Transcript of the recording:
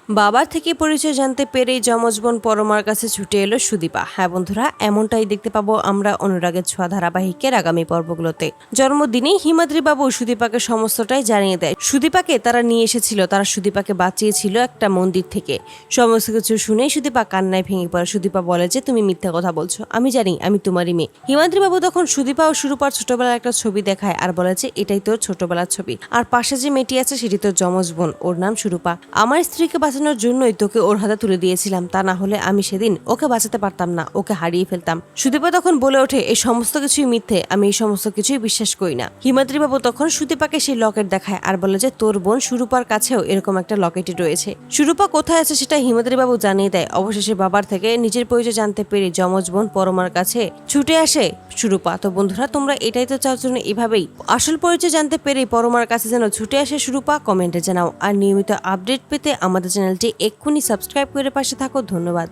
বাবার থেকে পরিচয় জানতে পেরেই যমজ বোন পরমার কাছে ছুটে এলো সুদীপা। হ্যাঁ বন্ধুরা, এমনটাই দেখতে পাবো আমরা অনুরাগের ছোঁয়া ধারাবাহিকের আগামী পর্বগুলোতে। জন্মদিনেই হিমাদ্রি বাবু সুদীপাকে সমস্তটাই জানিয়ে দেয়। সুদীপাকে তারা নিয়ে এসেছিল, তারা সুদীপাকে বাঁচিয়েছিল একটা মন্দির থেকে। সমস্ত কিছু শুনেই সুদীপা কান্নায় ভেঙে পড়ে। সুদীপা বলে যে তুমি মিথ্যা কথা বলছো, আমি জানি আমি তোমারই মেয়ে। হিমাদ্রি বাবু তখন সুদীপা ও সুরূপার ছোটবেলার একটা ছবি দেখায় আর বলে যে এটাই তোর ছোটবেলার ছবি, আর পাশে যে মেয়েটি আছে সেটি তোর যমজ বোন, ওর নাম সুরূপা। আমার স্ত্রীকে বাঁচানোর জন্যই তোকে ওর হাতে তুলে দিয়েছিলাম, তা না হলে আমি সেদিন ওকে বাঁচাতে পারতাম না, ওকে হারিয়ে ফেলতাম। সুদীপা তখন বলে ওঠে এই সমস্ত কিছুই মিথ্যে, আমি এই সমস্ত কিছুই বিশ্বাস করি না। হিমাদ্রি বাবু তখন সুদীপাকে সেই লকেট দেখায় আর বলে যে তোর বোন সুরূপার কাছেও এরকম একটা লকেটই রয়েছে। সুরূপা কোথায় আছে সেটা হিমাদ্রি বাবু জানিয়ে দেয়। অবশেষে বাবার থেকে নিজের পরিচয় জানতে পেরে যমজ বোন পরমার কাছে ছুটে আসে সুরূপা। তো বন্ধুরা, তোমরা এটাই তো চাও জন্য এভাবেই আসল পরিচয় জানতে পেরে পরমার কাছে যেন ছুটে আসে সুরূপা? কমেন্টে জানাও। আর নিয়মিত আপডেট পেতে আমাদের চ্যানেলটি এক্ষুনি সাবস্ক্রাইব করে পাশে থাকো। ধন্যবাদ।